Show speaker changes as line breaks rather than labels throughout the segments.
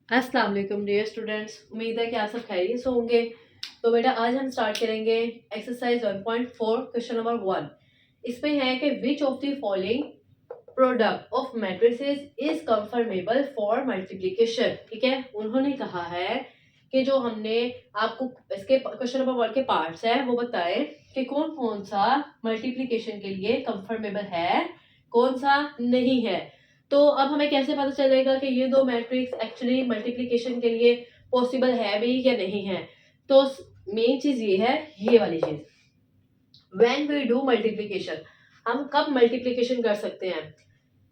अस्सलाम वालेकुम dear students, उम्मीद है कि आप सब खैरियत से होंगे। तो बेटा आज हम स्टार्ट करेंगे एक्सरसाइज 1.4 क्वेश्चन नंबर 1। इसमें है कि which of the following product of matrices is confirmable for multiplication. ठीक है, उन्होंने कहा है कि जो हमने आपको इसके क्वेश्चन नंबर 1 के पार्ट्स है वो बताएं कि कौन कौन सा मल्टीप्लिकेशन के लिए कंफर्मेबल है, कौन सा नहीं है। तो अब हमें कैसे पता चलेगा कि ये दो मैट्रिक्स एक्चुअली मल्टीप्लिकेशन के लिए पॉसिबल है भी या नहीं है। तो मेन चीज ये है, ये वाली चीज, व्हेन वी डू मल्टीप्लिकेशन, हम कब मल्टीप्लिकेशन कर सकते हैं।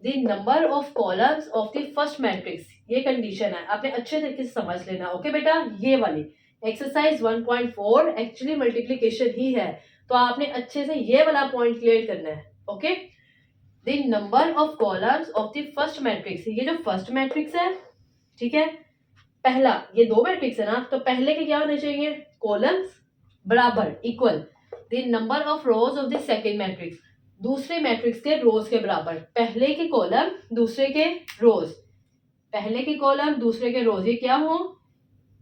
The number of columns of the first matrix, ये कंडीशन है, आपने अच्छे तरीके से समझ लेना। ओके बेटा, ये वाली एक्सरसाइज 1.4 एक्चुअली मल्टीप्लिकेशन ही है, तो आपने अच्छे से ये वाला पॉइंट क्लियर करना है। Okay, the number of columns of the first matrix, ये जो फर्स्ट मैट्रिक्स है, ठीक है, पहला, ये दो मैट्रिक्स है ना, तो पहले के क्या होने चाहिए, कॉलम्स बराबर equal the number of rows of the second matrix, दूसरे मैट्रिक्स के रोज के बराबर। पहले के कॉलम दूसरे के रोज, पहले के कॉलम दूसरे के रोज, ये क्या हो,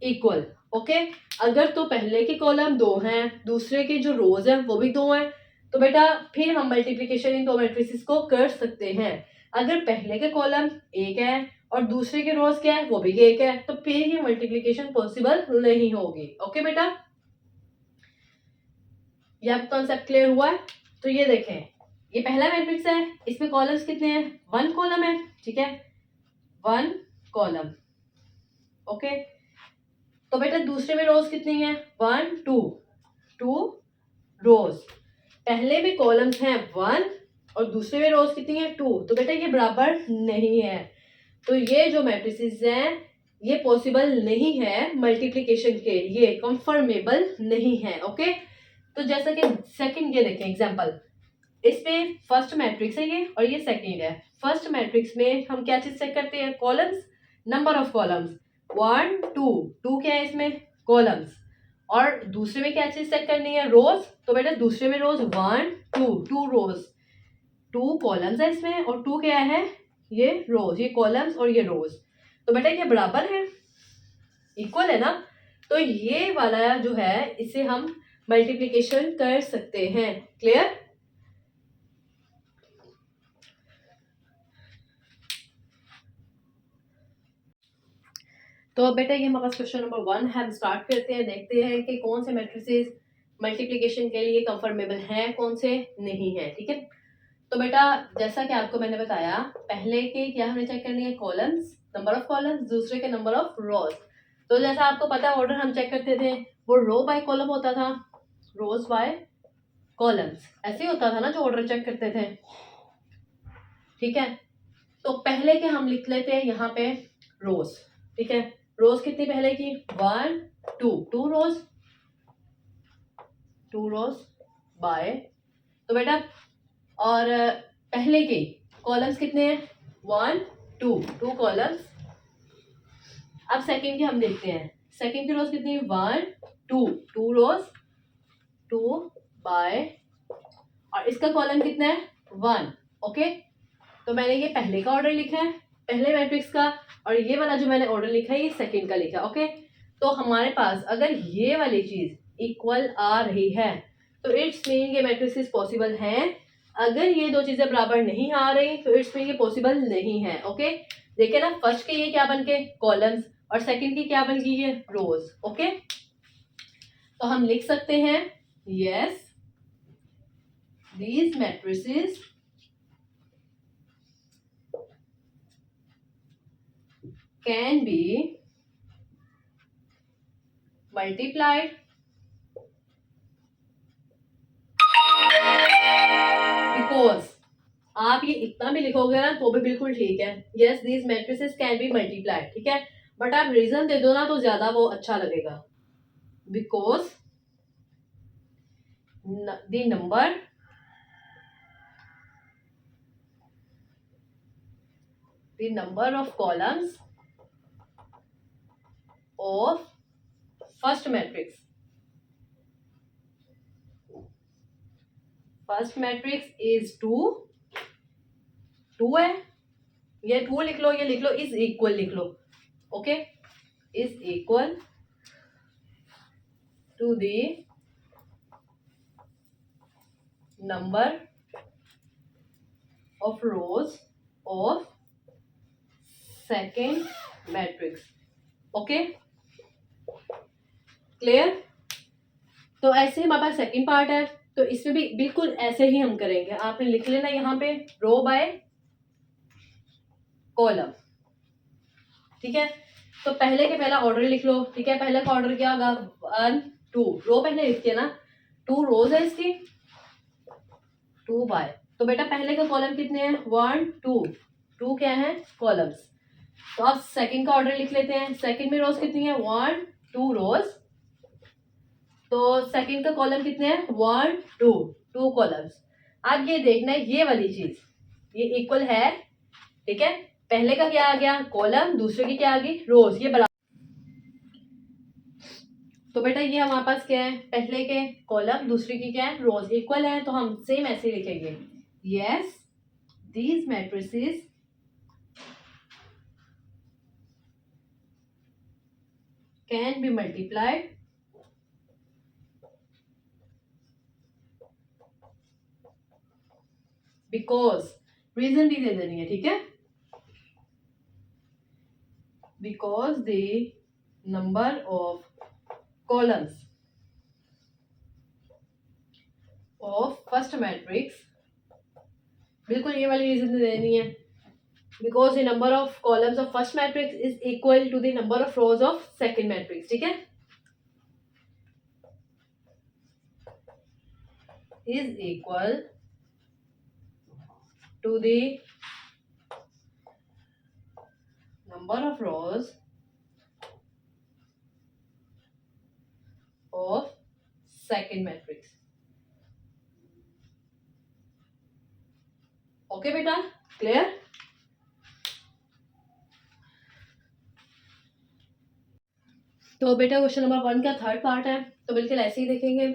इक्वल। ओके, अगर तो पहले के कॉलम दो हैं, दूसरे के जो रोज हैं वो भी दो हैं, तो बेटा फिर हम मल्टीप्लिकेशन इन दो मैट्रिसेस को कर सकते हैं। अगर पहले के कॉलम एक है और दूसरे के रोज क्या है, वो भी एक है, तो फिर ये मल्टीप्लिकेशन पॉसिबल नहीं होगी। ओके बेटा, ये आप कॉन्सेप्ट क्लियर हुआ है। तो ये देखें, ये पहला मैट्रिक्स है, इसमें कॉलम्स कितने हैं, वन कॉलम है। ठीक है, वन कॉलम। ओके, तो बेटा दूसरे में रोज कितनी है, वन टू, टू रोज। पहले में कॉलम्स हैं वन और दूसरे में रोज कितनी है, टू, तो बेटा ये बराबर नहीं है। तो ये जो मैट्रिसेस हैं ये पॉसिबल नहीं है मल्टीप्लिकेशन के लिए, कंफर्मेबल नहीं है। ओके, तो जैसा कि सेकंड, ये देखें एग्जांपल, इसमें फर्स्ट मैट्रिक्स है ये और ये सेकंड है। फर्स्ट मैट्रिक्स में हम क्या चीज चेक करते हैं, columns, number of columns, one two, two क्या है इसमें, कॉलम्स। और दूसरे में क्या चीज चेक करनी है, रोज, तो बेटा दूसरे में rows one two, two rows, two columns है इसमें और टू क्या है, ये रोज, ये कॉलम्स और ये रोज, तो बेटा ये बराबर है, इक्वल है ना। तो ये वाला जो है इसे हम मल्टीप्लिकेशन कर सकते हैं। क्लियर। तो अब बेटा ये हमारे पास क्वेश्चन नंबर 1 है, हम स्टार्ट करते हैं, देखते हैं कि कौन से मैट्रिसेस मल्टीप्लिकेशन के लिए कंफर्मेबल हैं, कौन से नहीं है। ठीक है, तो बेटा जैसा कि आपको मैंने बताया, पहले के क्या हमें चेक करनी है, कॉलम्स, नंबर ऑफ कॉलम्स, दूसरे के नंबर ऑफ रोज। तो जैसा आपको पता है ऑर्डर हम चेक करते थे, वो रो बाय कॉलम होता था, रोज बाय कॉलम्स, ऐसे ही होता था ना जो ऑर्डर चेक करते थे। ठीक है, तो पहले के हम लिख लेते हैं यहाँ पे रोज। ठीक है, रोज कितनी पहले की, one two, two rows, two rows by, तो बेटा और पहले के कॉलम्स कितने हैं, वन टू, टू कॉलम्स। अब सेकंड के हम देखते हैं, सेकंड की रोज कितनी, one two, two rows, two by, और इसका कॉलम कितना है, वन। ओके, तो मैंने ये पहले का ऑर्डर लिखा है, पहले मैट्रिक्स का, और ये वाला जो मैंने ऑर्डर लिखा है ये सेकंड का लिखा। ओके, तो हमारे पास अगर ये वाली चीज इक्वल आ रही है तो इट्स मीन ये मैट्रिसेस पॉसिबल हैं। अगर ये दो चीजें बराबर नहीं आ रही तो इट्स मीन ये पॉसिबल नहीं है। ओके, देखिए ना, फर्स्ट के ये क्या बन के, कॉलम्स, और सेकंड की क्या बन गई, ये रोज। ओके, तो हम लिख सकते हैं, yes these matrices can be multiplied because, आप ये इतना भी लिखोगे ना तो भी बिल्कुल ठीक है, yes these matrices can be multiplied. ठीक है, बट आप रीजन दे दो ना तो ज्यादा वो अच्छा लगेगा। Because the number of columns of first matrix, first matrix is two, two है, ये टू लिख लो, ये लिख लो, इज इक्वल लिख लो। Okay, is equal to the number of rows of second matrix. Okay, clear. तो ऐसे हमारे पास सेकेंड पार्ट है, तो इसमें भी बिल्कुल ऐसे ही हम करेंगे. आपने लिख लेना यहाँ पे रो बाय कॉलम. ठीक है, तो पहले के पहला ऑर्डर लिख लो. ठीक है, पहले का ऑर्डर क्या होगा, 1 2. रो पहले लिखते हैं ना, 2 रोज है इसकी, 2 बाय. तो बेटा पहले का कॉलम कितने हैं, 1 2. 2 क्या है, कॉलम्स. तो अब सेकंड का ऑर्डर लिख लेते हैं. सेकंड में रोज कितनी है, 1 2 रोज. तो सेकंड का कॉलम कितने हैं, 1 2 2 कॉलम्स. अब ये देखना है ये वाली चीज, ये इक्वल है. ठीक है, पहले का क्या आ गया, कॉलम, दूसरे की क्या आ गई, रोज. ये बराबर. तो बेटा ये हमारे पास क्या है, पहले के कॉलम, दूसरे की क्या है, रोज, इक्वल है. तो हम सेम ऐसे ही लिखेंगे, yes these matrices can be multiplied because, reason भी दे देनी है. ठीक है, because the number of columns of first matrix, बिल्कुल ये वाली रीजन देनी है. Because the number of columns of first matrix is equal to the number of rows of second matrix. ठीक है, is equal to the number of rows of second matrix. Okay बेटा, clear. तो बेटा question number 1 का third part है, तो बिल्कुल ऐसे ही देखेंगे.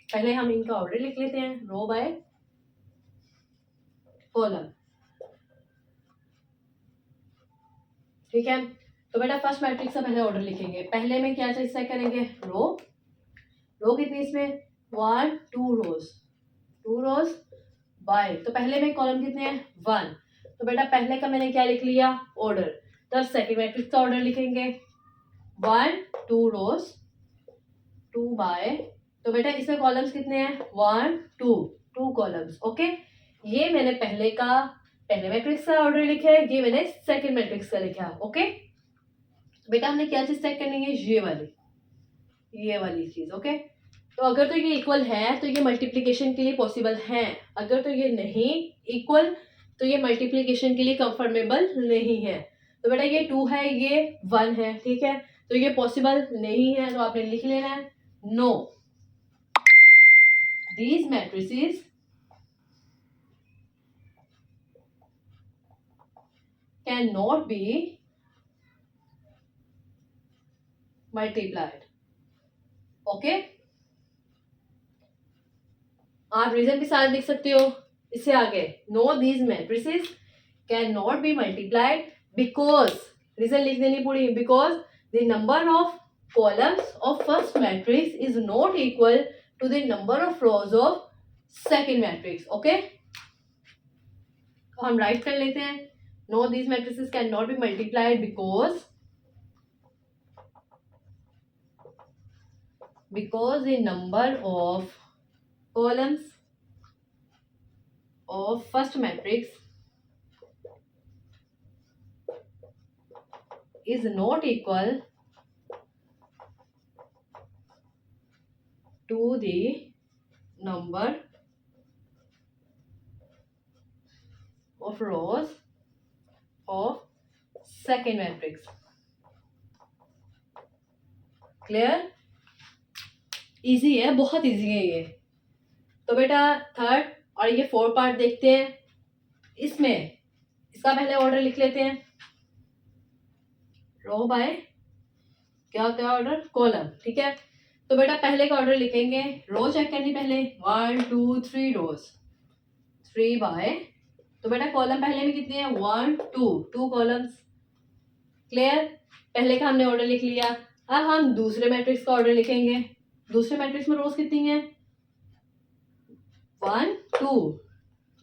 पहले हम इनका ऑर्डर लिख लेते हैं, रो बाय कॉलम. ठीक है, तो बेटा फर्स्ट मैट्रिक्स का पहले ऑर्डर लिखेंगे. पहले में क्या चेक करेंगे, रो. रो कितनी इसमें, 1 2 रोज, 2 रोज बाय. तो पहले में कॉलम कितने हैं, 1. तो बेटा पहले का मैंने क्या लिख लिया, ऑर्डर. तब सेकेंड मैट्रिक्स का ऑर्डर लिखेंगे, 1 2 रोज 2 बाय. तो बेटा इसमें कॉलम्स कितने हैं, 1 2 2 कॉलम्स. ओके, ये मैंने पहले मैट्रिक्स का ऑर्डर लिखा है, ये मैंने सेकंड मैट्रिक्स का लिखा है. ओके, बेटा हमने क्या चीज चेक करनी है, ये वाली चीज. ओके, तो अगर तो ये इक्वल है तो ये मल्टीप्लिकेशन के लिए पॉसिबल है. अगर तो ये नहीं इक्वल तो ये मल्टीप्लिकेशन के लिए कंफर्मेबल नहीं है. तो बेटा ये 2 है, ये 1 है. ठीक है, तो ये पॉसिबल नहीं है. तो आपने लिख लेना है, no these matrices can not be multiplied. Okay, आप रीजन के साथ लिख सकते हो इससे आगे, no these matrices can not be multiplied because, reason लिख देनी पूरी, because the number of columns of first matrix is not equal to the number of rows of second matrix. Okay, तो हम राइट कर लेते हैं, no these matrices can not be multiplied because the number of columns of first matrix is not equal to the number of rows of second matrix. Clear, easy है, बहुत easy है ये. तो बेटा थर्ड और ये फोर्थ पार्ट देखते हैं. इसमें इसका पहले ऑर्डर लिख लेते हैं, रो बाय क्या ऑर्डर, कॉलम. ठीक है, तो बेटा पहले का ऑर्डर लिखेंगे, रो चेक करनी पहले, 1 2 3 रोज, 3 बाय. तो बेटा कॉलम पहले में कितने हैं, 1 2 2 कॉलम्स. क्लियर, पहले का हमने ऑर्डर लिख लिया, अब हम दूसरे मैट्रिक्स का ऑर्डर लिखेंगे। दूसरे मैट्रिक्स में रोज कितनी है? 1 2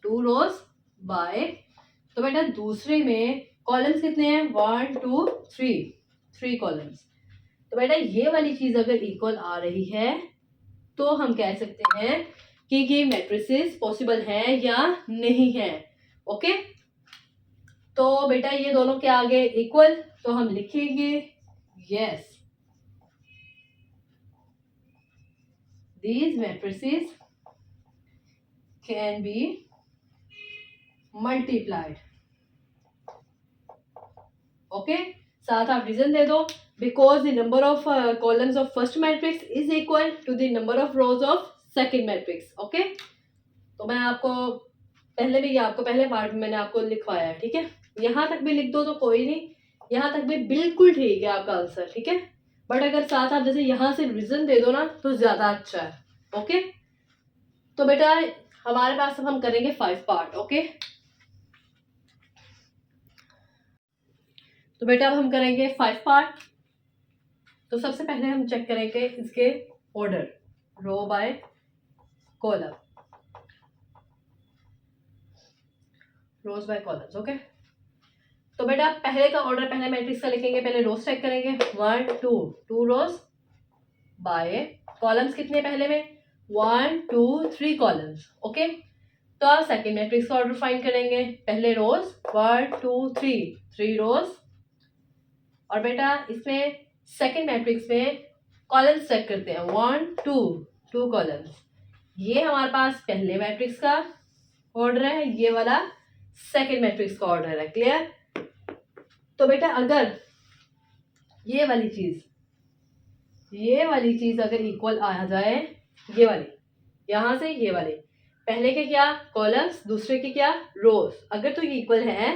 2 रोज बाय, तो बेटा दूसरे में कॉलम्स कितने हैं? 1 2 3 कॉलम्स। तो बेटा ये वाली चीज अगर इक्वल आ रही है तो हम कह सकते हैं कि ये मैट्रिसेस पॉसिबल है या नहीं है। ओके, तो बेटा ये दोनों के आगे इक्वल, तो हम लिखेंगे yes, these matrices can be multiplied। Okay, साथ आप रीजन दे दो, because the number of columns of first matrix is equal to the number of rows of second matrix. Okay, तो मैं आपको पहले भी, आपको पहले पार्ट में मैंने आपको लिखवाया है, ठीक है। यहाँ तक भी लिख दो तो कोई नहीं, यहाँ तक भी बिल्कुल ठीक है आपका आंसर, ठीक है। बट अगर साथ आप जैसे यहाँ से रीजन दे दो ना तो ज्यादा अच्छा है। ओके, तो बेटा हमारे पास अब हम करेंगे 5 पार्ट। ओके, तो बेटा अब हम करेंगे 5 पार्ट। तो सबसे पहले हम चेक करेंगे इसके order, row by column, rows by columns. Okay, तो बेटा पहले का ऑर्डर, पहले मैट्रिक्स का लिखेंगे, पहले रोज चेक करेंगे। 1 2 रोज बाय कॉलम्स कितने पहले में? 1 2 3 कॉलम्स। ओके, तो आप सेकेंड मैट्रिक्स का ऑर्डर फाइंड करेंगे, पहले रोज 1 2 3 रोज, और बेटा इसमें सेकेंड मैट्रिक्स में कॉलम्स चेक करते हैं, 1 2 कॉलम्स। ये हमारे पास पहले मैट्रिक्स का ऑर्डर है, ये वाला सेकेंड मैट्रिक्स का ऑर्डर है। क्लियर? तो बेटा अगर ये वाली चीज अगर इक्वल आ जाए, ये वाली यहां से ये वाले, पहले के क्या कॉलम्स, दूसरे के क्या रोज, अगर तो ये इक्वल है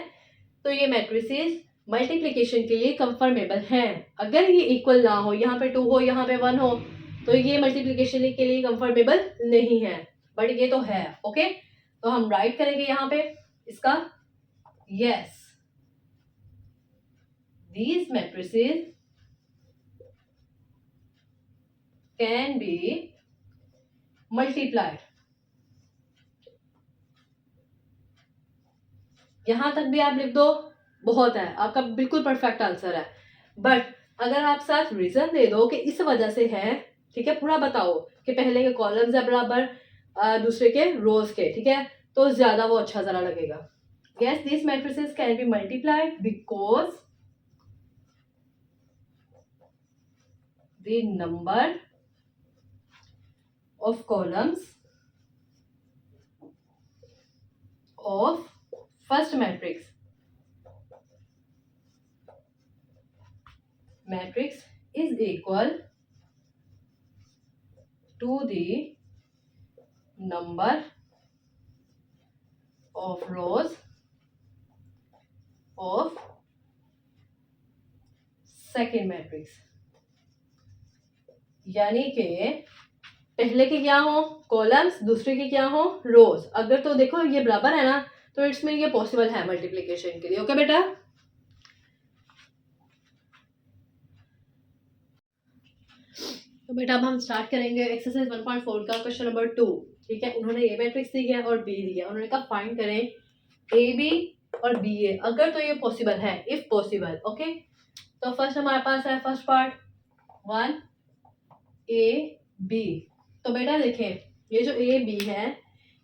तो ये मैट्रिसेस मल्टीप्लिकेशन के लिए कंफर्मेबल हैं। अगर ये इक्वल ना हो, यहाँ पे 2 हो, यहाँ पे 1 हो, तो ये मल्टीप्लिकेशन के लिए कंफर्मेबल नहीं है। बट ये तो है। ओके, तो हम राइट करेंगे यहाँ पे इसका yes, these matrices can be multiplied। यहां तक भी आप लिख दो, बहुत है, आपका बिल्कुल परफेक्ट आंसर है। बट अगर आप साथ रीजन दे दो कि इस वजह से है, ठीक है, पूरा बताओ कि पहले के कॉलम्स है बराबर दूसरे के रोज के, ठीक है, तो ज्यादा वो अच्छा जरा लगेगा। Yes, this matrices can be multiplied because the number of columns of first matrix is equal to the number of rows of second matrix। यानी कि पहले के क्या हो कॉलम्स, दूसरे के क्या हो रोज। अगर तो देखो ये बराबर है ना, तो इट्स मीन ये पॉसिबल है मल्टीप्लिकेशन के लिए। ओके बेटा, तो बेटा अब हम स्टार्ट करेंगे एक्सरसाइज 1.4 का क्वेश्चन नंबर 2। ठीक है, उन्होंने ए मैट्रिक्स दी है और बी दी है, उन्होंने कहा फाइंड करें ए बी और बी ए, अगर तो ये पॉसिबल है, इफ पॉसिबल। ओके, तो फर्स्ट हमारे पास है फर्स्ट पार्ट 1 ए बी। तो बेटा देखें, ये जो ए बी है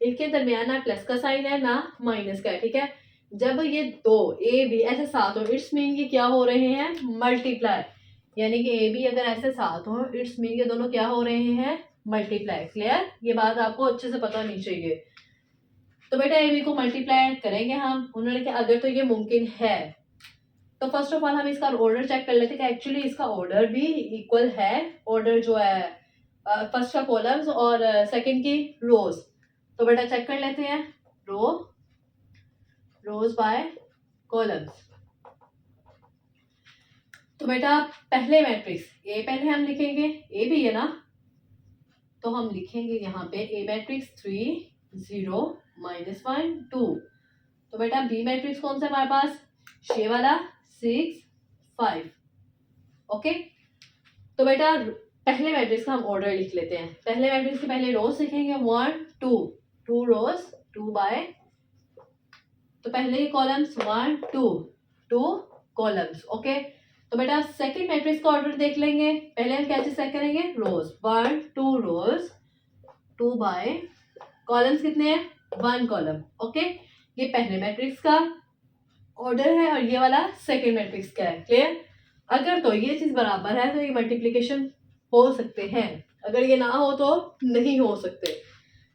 इनके दरमियान ना प्लस का साइन है ना माइनस का है। ठीक है, जब ये दो ए बी ऐसे साथ हो, इट्स मीन ये क्या हो रहे हैं मल्टीप्लाई, यानी कि ए बी अगर ऐसे साथ हो इट्स मीन ये दोनों क्या हो रहे हैं मल्टीप्लाई। क्लियर? ये बात आपको अच्छे से पता होनी चाहिए। तो बेटा ए बी को मल्टीप्लाई करेंगे हम, उन्होंने कहा अगर तो ये मुमकिन है, तो फर्स्ट ऑफ ऑल हम इसका ऑर्डर चेक कर लेते हैं कि एक्चुअली इसका ऑर्डर भी इक्वल है। ऑर्डर जो है फर्स्ट का कॉलम्स और सेकंड की रोज। तो बेटा चेक कर लेते हैं, रोज बाय कॉलम्स। तो बेटा पहले मैट्रिक्स ए पहले हम लिखेंगे, ए भी है ना, तो हम लिखेंगे यहाँ पे ए मैट्रिक्स 3 0 -1 2। तो बेटा बी मैट्रिक्स कौन सा हमारे पास, ये वाला 6 5। ओके, तो बेटा पहले मैट्रिक्स का हम ऑर्डर लिख लेते हैं। पहले मैट्रिक्स के पहले रोज लिखेंगे 1 2, 2 रोज 2 बाय, तो पहले कॉलम्स 1 2, 2 कॉलम्स। ओके, तो बेटा सेकंड मैट्रिक्स का ऑर्डर देख लेंगे। पहले हम क्या चीज चेक करेंगे, रोज 1 2 रोज 2 बाय, कॉलम्स कितने हैं 1 कॉलम। ओके, ये पहले मैट्रिक्स का ऑर्डर है और ये वाला सेकंड मैट्रिक्स का है। क्लियर? अगर तो ये चीज बराबर है तो ये मल्टीप्लिकेशन हो सकते हैं, अगर ये ना हो तो नहीं हो सकते।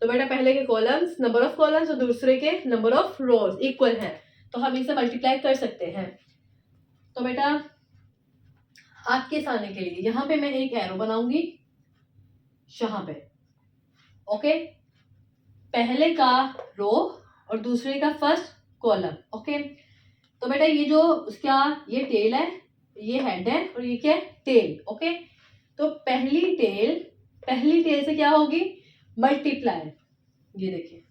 तो बेटा पहले के कॉलम्स, नंबर ऑफ कॉलम्स और दूसरे के नंबर ऑफ रोज इक्वल है, तो हम इसे मल्टीप्लाई कर सकते हैं। तो बेटा आपके आने के लिए यहाँ पे मैं एक एरो बनाऊंगी यहाँ पे। ओके, पहले का रो और दूसरे का फर्स्ट कॉलम। ओके, तो बेटा ये जो उसका ये टेल है, ये हेड है और ये क्या है टेल। ओके, तो पहली टेल से क्या होगी मल्टीप्लाई, ये देखिए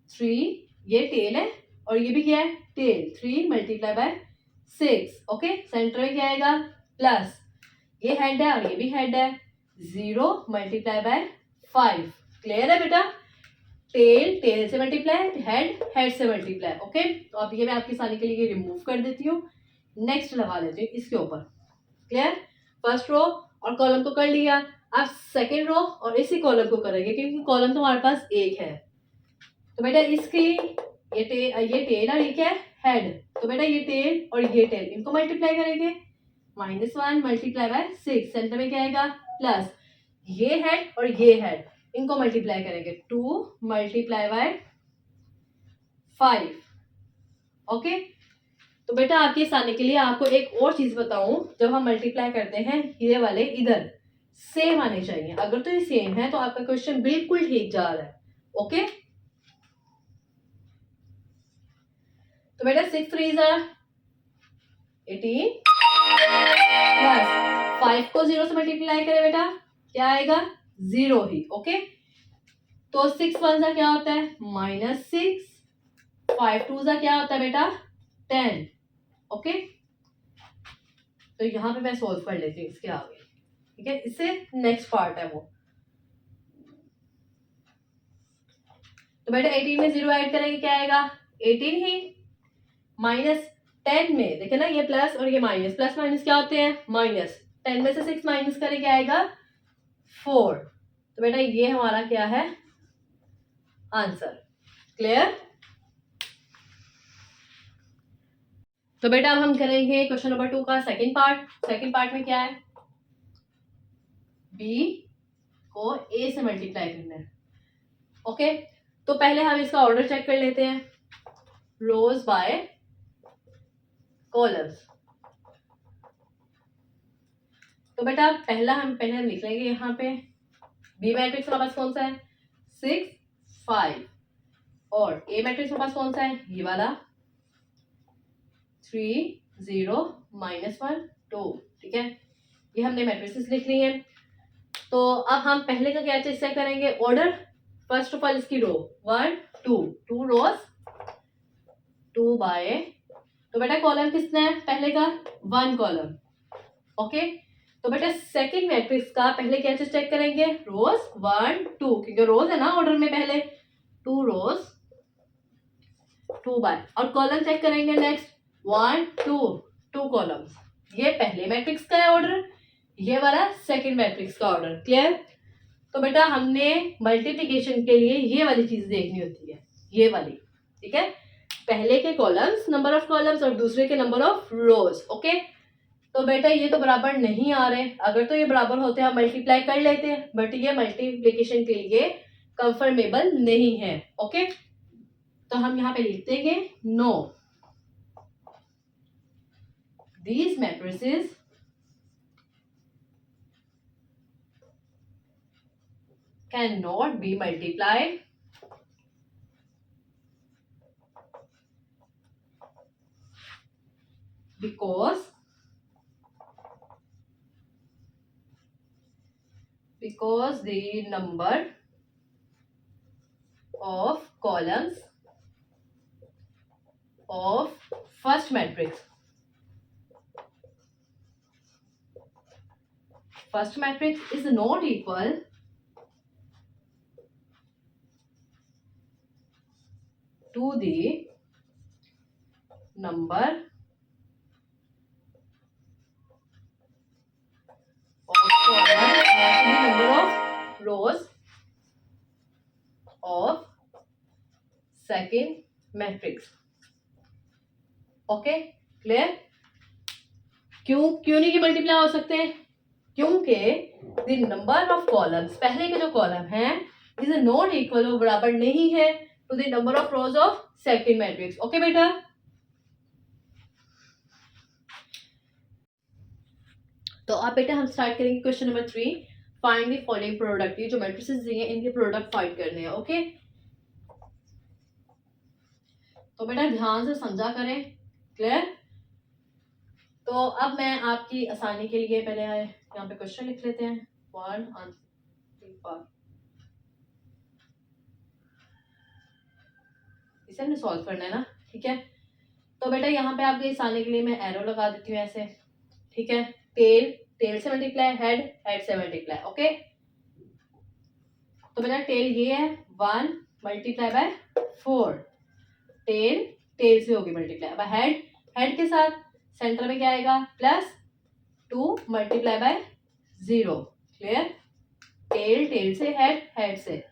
3, ये टेल है और ये भी क्या है tail, 3 multiply by 6। Okay, centre में क्या आएगा प्लस, ये हेड है और ये भी हेड है, 0 मल्टीप्लाई बाय 5। क्लियर है बेटा? टेल से मल्टीप्लाई, हेड से मल्टीप्लाई। ओके, तो अब ये मैं आपकी आसानी के लिए रिमूव कर देती हूँ, नेक्स्ट लगा लेती हूँ इसके ऊपर। क्लियर? फर्स्ट रो और कॉलम को कर लिया, अब सेकेंड रो और इसी कॉलम को करेंगे क्योंकि कॉलम तो हमारे पास एक है। तो बेटा इसकी ये टेल और ये क्या है हेड, तो बेटा ये टेल और ये टेल इनको मल्टीप्लाई करेंगे, -1 मल्टीप्लाई बाय 6, सेंटर में क्या आएगा प्लस, ये हेड और ये हेड इनको मल्टीप्लाई करेंगे, 2 मल्टीप्लाई बाय 5। ओके, तो बेटा आपके आने के लिए आपको एक और चीज बताऊं, जब हम मल्टीप्लाई करते हैं ये वाले इधर सेम आने चाहिए, अगर तो ये सेम है तो आपका क्वेश्चन बिल्कुल ठीक जा रहा है। ओके, तो बेटा 6 3 18 प्लस 5 को 0 से मल्टीप्लाई करें बेटा क्या आएगा 0 ही। ओके, तो 6 1 क्या होता है -6, 5 2 क्या होता है बेटा 10। ओके, तो यहां पे मैं सोल्व कर लेती हूँ इसके आगे। ठीक है, इससे नेक्स्ट पार्ट है वो। तो बेटा 18 में 0 ऐड करेंगे क्या आएगा 18 ही, -10 में देखे ना ये प्लस और ये माइनस, प्लस माइनस क्या होते हैं माइनस, 10 में से 6 माइनस करें क्या आएगा 4। तो बेटा ये हमारा क्या है आंसर। क्लियर? तो बेटा अब हम करेंगे क्वेश्चन नंबर 2 का सेकंड पार्ट। सेकंड पार्ट में क्या है, बी को ए से मल्टीप्लाई करना है। ओके, तो पहले हम इसका ऑर्डर चेक कर लेते हैं, रोज बाय कॉलम्स। तो बेटा पहले हम लिख लेंगे यहाँ पे बी मैट्रिक्स हमारे पास कौन सा है 6 5, और ए मैट्रिक्स हमारे पास कौन सा है ये वाला 3 0 -1 2। ठीक है, ये हमने मैट्रिक्स लिख ली है। तो अब हम पहले का क्या चेक करेंगे ऑर्डर। फर्स्ट ऑफ ऑल इसकी रो 1 2, 2 रोज 2 बाय, तो बेटा कॉलम किसने है पहले का 1 कॉलम। ओके, तो बेटा सेकंड मैट्रिक्स का पहले क्या चेक करेंगे रोज 1 2, क्योंकि रोज है ना ऑर्डर में पहले 2 रोज 2 बाय, और कॉलम चेक करेंगे नेक्स्ट 1 2, 2 कॉलम्स। ये पहले मैट्रिक्स का है ऑर्डर, ये वाला सेकंड मैट्रिक्स का ऑर्डर। क्लियर? तो बेटा हमने मल्टीप्लिकेशन के लिए ये वाली चीज देखनी होती है, ये वाली। ठीक है, पहले के कॉलम्स नंबर ऑफ कॉलम्स और दूसरे के नंबर ऑफ रोज। ओके, तो बेटा ये तो बराबर नहीं आ रहे, अगर तो ये बराबर होते हम मल्टीप्लाई कर लेते हैं, बट ये मल्टीप्लिकेशन के लिए कंफर्मेबल नहीं है। ओके, तो हम यहाँ पे लिख देंगे no, these matrices cannot be multiplied because the number of columns of first matrix first matrix is not equal to the number of column and the number of rows of second matrix. Okay clear? क्यों नहीं कि multiply हो सकते हैं? क्योंकि the number of columns, पहले के जो कॉलम है इज नॉट इक्वल, वो बराबर नहीं है to the number of rows of second matrix. Okay बेटा, तो अब बेटा हम स्टार्ट करेंगे question number 3. Find the following product. ये जो मैट्रिसेस दिए हैं इनके प्रोडक्ट फाइंड करने हैं. ओके, तो बेटा ध्यान से समझा करें. क्लियर? तो अब मैं आपकी आसानी के लिए पहले यहाँ पे क्वेश्चन लिख लेते हैं. 1 इसे हमने सॉल्व करना है ना. ठीक है, तो बेटा यहाँ पे आपकी आसानी के लिए मैं एरो लगा देती हूँ ऐसे. ठीक है, टेल से मल्टीप्लाई, हेड से मल्टीप्लाई. ओके, तो बेटा टेल ये है 1 मल्टीप्लाई बाय 4. टेल से होगी मल्टीप्लाई. अब हेड के साथ सेंटर में क्या आएगा? +2 मल्टीप्लाई बाय 0. क्लियर? टेल से, हेड से.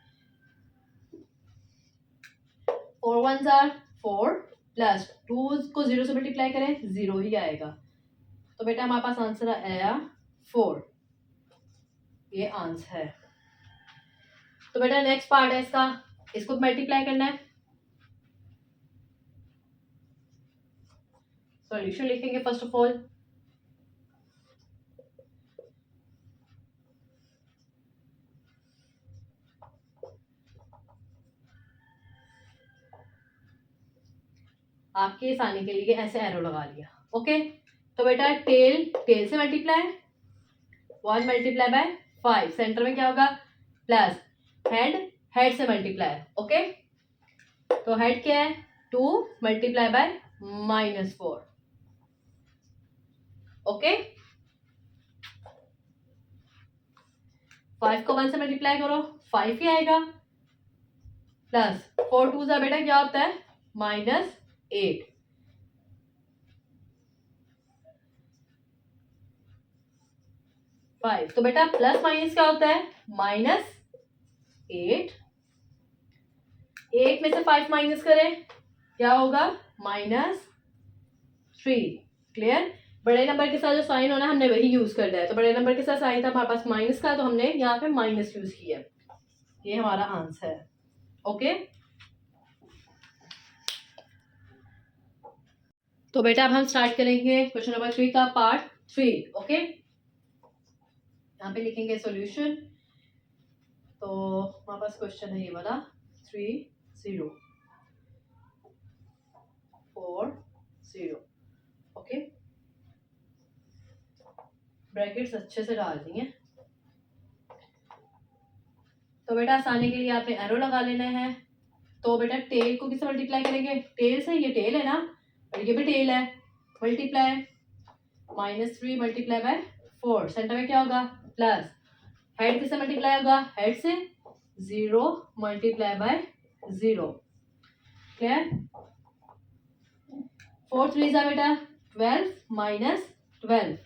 4 1s are 4 प्लस 2 को 0 से मल्टीप्लाई करें 0 ही आएगा. तो बेटा हमारे पास आंसर आया 4. ये आंसर है. तो बेटा नेक्स्ट पार्ट है इसका, इसको मल्टीप्लाई करना है. सॉल्यूशन लिखेंगे फर्स्ट ऑफ ऑल. आपके आसानी के लिए ऐसे एरो लगा लिया. ओके, तो बेटा टेल से मल्टीप्लाई, 1 मल्टीप्लाई बाय 5. सेंटर में क्या होगा? प्लस हेड से मल्टीप्लाई. ओके, तो हेड क्या है? 2 मल्टीप्लाई बाय -4. ओके, 5 को 1 से मल्टीप्लाई करो 5 ही आएगा. प्लस 4 2 का बेटा क्या होता है? -8. तो बेटा प्लस माइनस क्या होता है? -8. 8 में से 5 माइनस करें क्या होगा? -3. क्लियर? बड़े नंबर के साथ जो साइन होना है हमने वही यूज करना है. तो बड़े नंबर के साथ साइन था हमारे पास माइनस का, तो हमने यहाँ पे माइनस यूज किया. ये हमारा आंसर है. ओके, तो बेटा अब हम स्टार्ट करेंगे क्वेश्चन नंबर 3 का पार्ट 3. ओके, यहाँ पे लिखेंगे सॉल्यूशन. तो हमारे पास क्वेश्चन है ये वाला 3 0 4 0. ओके, ब्रैकेट्स अच्छे से डाल दिए. तो बेटा आसानी के लिए आपने एरो लगा लेना है. तो बेटा टेल को किससे मल्टीप्लाई करेंगे? टेल से. ये टेल है ना, और ये भी टेल है. Multiply -3 multiply by 4. सेंटर में क्या होगा? प्लस हेड किससे मल्टीप्लाई होगा? हेड से. 0 मल्टीप्लाई बाय 0. क्लियर? 4 3 बेटा 12 -12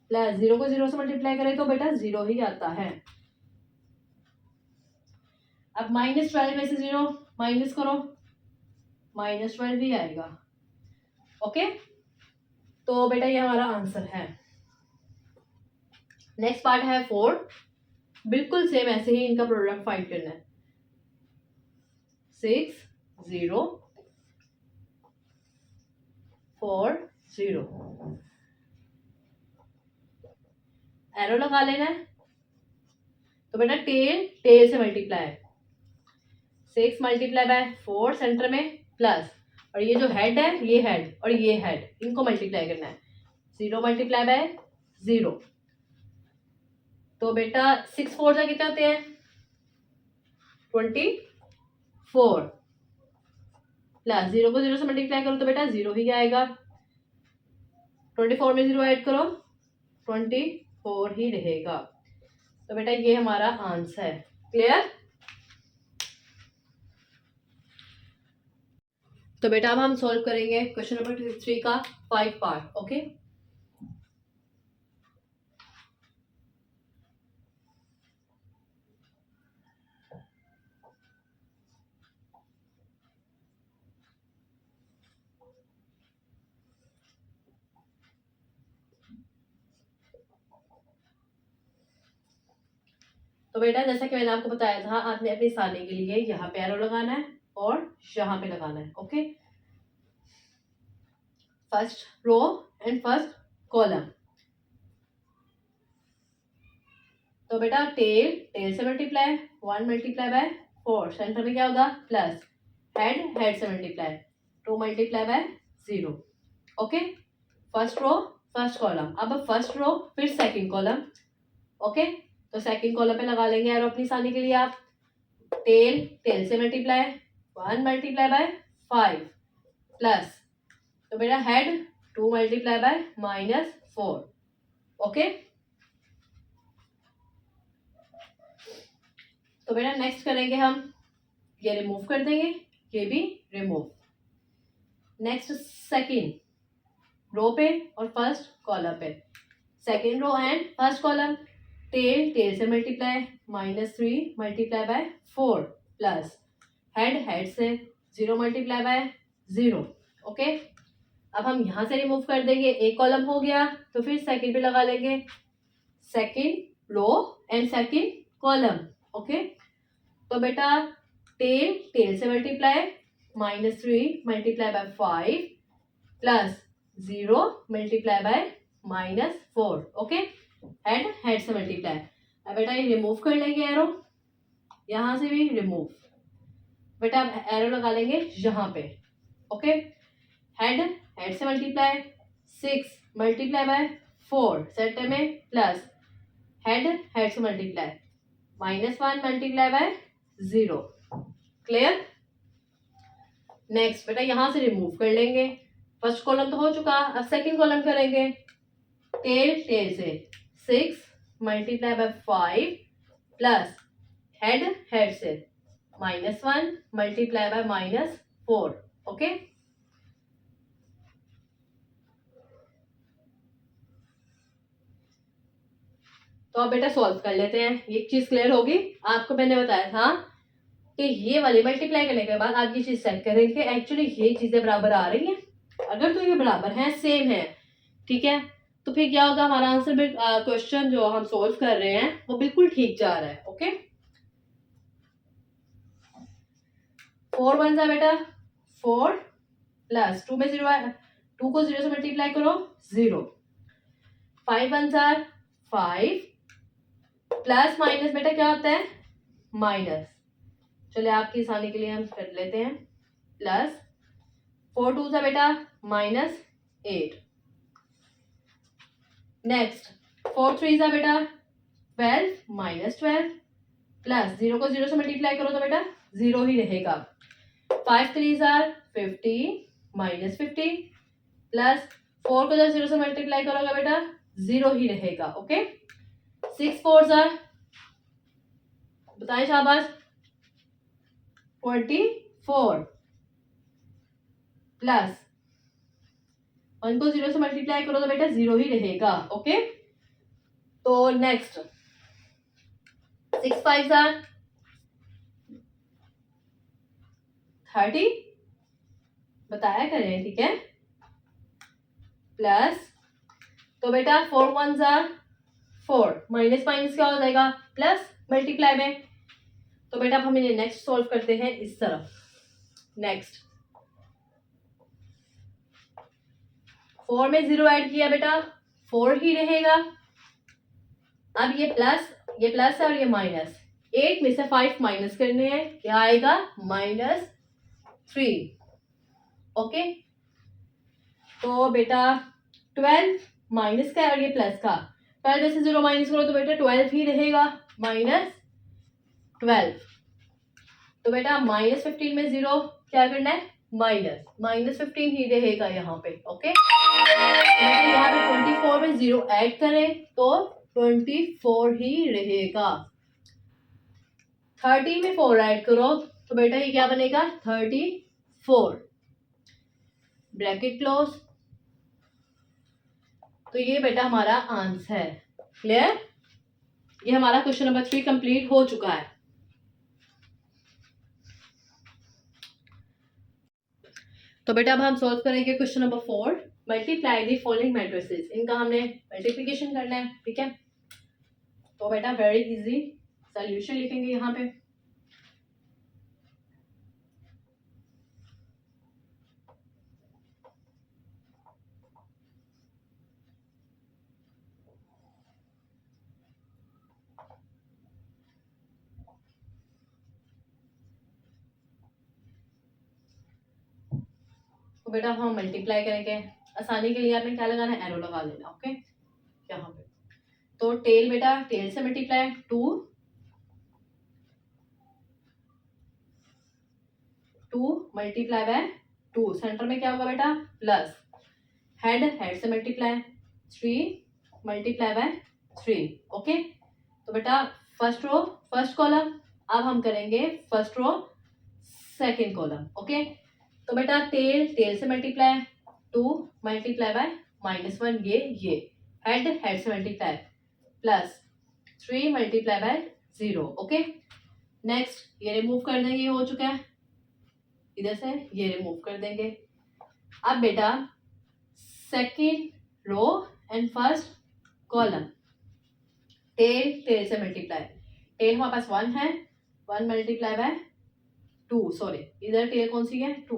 प्लस 0 को 0 से मल्टीप्लाई करें तो बेटा 0 ही आता है. अब -12 में से 0 माइनस करो, -12 ही आएगा. ओके, तो बेटा ये हमारा आंसर है. नेक्स्ट पार्ट है 4. बिल्कुल सेम ऐसे ही इनका प्रोडक्ट फाइंड करना है. 6 0 4 0. एरो लगा लेना है. तो बेटा टेल से मल्टीप्लाई, 6 मल्टीप्लाई बाय 4 सेंटर में प्लस, और ये जो हेड है ये हेड और ये हेड, इनको मल्टीप्लाई करना है. 0 मल्टीप्लाई बाय 0. तो बेटा 6 4 जा कितने होते हैं? 24 प्लस 0 को 0 से मल्टीप्लाई करो तो बेटा 0 ही आएगा. 24 में 0 ऐड करो 25. 4 ही रहेगा। तो बेटा ये हमारा आंसर है। क्लियर? तो बेटा अब हम सॉल्व करेंगे क्वेश्चन नंबर 3 का 5 पार्ट। ओके, तो बेटा जैसा कि मैंने आपको बताया था, आपने अपनी आसानी के लिए यहाँ पे एरो लगाना है और यहाँ पे लगाना है। Okay, first row and first column. तो बेटा टेल से मल्टीप्लाई 1 मल्टीप्लाई बाय 4, सेंटर में क्या होगा प्लस, हेड से multiply 2 multiply by 0। Okay, first row first column. अब फर्स्ट रो फिर सेकंड कॉलम। ओके, तो सेकंड कॉलम पे लगा लेंगे एरो अपनी आसानी के लिए आप। टेल से मल्टीप्लाई 1 मल्टीप्लाई बाय 5 प्लस, तो बेटा हेड 2 मल्टीप्लाई बाय -4। ओके, तो बेटा नेक्स्ट करेंगे हम, ये रिमूव कर देंगे, ये भी रिमूव। नेक्स्ट सेकंड रो पे और फर्स्ट कॉलम पे, second row and first column. Tail से multiply -3 multiply by 4 plus head से 0 मल्टीप्लाई बाय 0। ओके, अब हम यहां से रिमूव कर देंगे, एक कॉलम हो गया, तो फिर सेकंड पे लगा लेंगे, second row and second column. Okay, तो बेटा टेल से multiply -3 multiply by 5 plus 0 multiply by -4। Okay, head से मल्टीप्लाई। अब बेटा ये रिमूव कर लेंगे एरो, यहां से भी रिमूव। बेटा अब एरो लगा लेंगे यहाँ पे। ओके, हेड से मल्टीप्लाई 6 मल्टीप्लाई बाय 4 सेंटर में प्लस, हेड से multiply -1 multiply by 0। Clear? Next बेटा यहां से रिमूव कर लेंगे, फर्स्ट कॉलम तो हो चुका, अब सेकंड कॉलम करेंगे। टेल से 6 मल्टीप्लाई बाय 5 प्लस हेड से -1 मल्टीप्लाई बाय -4। ओके, तो अब बेटा सॉल्व कर लेते हैं। ये चीज क्लियर होगी। आपको मैंने बताया था कि ये वाली मल्टीप्लाई करने के बाद आप ये चीज चेक करें कि एक्चुअली ये चीजें बराबर आ रही हैं। अगर तो ये बराबर है, सेम है, ठीक है, तो फिर क्या होगा, हमारा आंसर क्वेश्चन जो हम सोल्व कर रहे हैं वो बिल्कुल ठीक जा रहा है। ओके, 4 वन जा बेटा 4 प्लस 2 में 0 है, 2 को 0 से मल्टीप्लाई करो 0। 5 वन जा 5 प्लस माइनस बेटा क्या होता है माइनस। चलिए आपकी आसानी के लिए हम कर लेते हैं, प्लस 4 टू सा बेटा -8। नेक्स्ट 4 थ्री सा बेटा 12 -12 प्लस 0 को 0 से मल्टीप्लाई करो तो बेटा 0 ही रहेगा। 5 थ्री सा 15 -15 प्लस 4 को जब 0 से मल्टीप्लाई करोगे बेटा 0 ही रहेगा। ओके, 6 फोर सा बताएं शाबाश 24 प्लस 1 को 0 से मल्टीप्लाई करो तो बेटा 0 ही रहेगा। ओके, तो नेक्स्ट 6 5 सा 30 बताया करें, ठीक है, प्लस, तो बेटा 4 वन सा 4 माइनस माइनस क्या हो जाएगा प्लस मल्टीप्लाई में। तो बेटा अब हम इन्हें नेक्स्ट सॉल्व करते हैं इस तरफ। नेक्स्ट 4 में 0 ऐड किया बेटा 4 ही रहेगा। अब ये प्लस है और ये माइनस, 8 में से 5 माइनस करने हैं, क्या आएगा -3। ओके, तो बेटा 12 माइनस का और ये प्लस का, 12 में से 0 माइनस करो तो बेटा 12 ही रहेगा -12। तो बेटा -15 में 0 क्या करना है -15 ही रहेगा यहाँ पे। ओके, यहाँ पे 24 में 0 ऐड करें तो 24 ही रहेगा। 30 में 4 ऐड करो तो बेटा ये क्या बनेगा 34, ब्रैकेट क्लोज। तो ये बेटा हमारा आंसर है। क्लियर? ये हमारा क्वेश्चन नंबर 3 कंप्लीट हो चुका है। तो बेटा अब हम सॉल्व करेंगे question number 4। Multiply the following matrices. इनका हमने मल्टीप्लिकेशन करना है, ठीक है। तो बेटा वेरी इजी सॉल्यूशन लिखेंगे यहाँ पे। तो बेटा हम मल्टीप्लाई करेंगे, आसानी के लिए आपने क्या लगाना है, एरो लगा लेना। ओके, यहाँ पे तो टेल बेटा टेल से मल्टीप्लाई 2 मल्टीप्लाई बाय 2, सेंटर में क्या होगा बेटा प्लस, हेड हेड से मल्टीप्लाई 3 मल्टीप्लाई बाय 3। ओके, तो बेटा फर्स्ट रो फर्स्ट कॉलम, अब हम करेंगे first row second column. Okay, तो बेटा टेल टेल से मल्टीप्लाई 2 मल्टीप्लाई बाय -1, ये हेड हेड से multiply plus 3 multiply by 0। Okay, next ये रिमूव कर देंगे, ये हो चुका है, इधर से ये रिमूव कर देंगे। अब बेटा second row and first column, tail tail से मल्टीप्लाई, टेल हमारे पास 1 है, 1 मल्टीप्लाई बाय 2, सॉरी इधर टेल कौन सी है 2।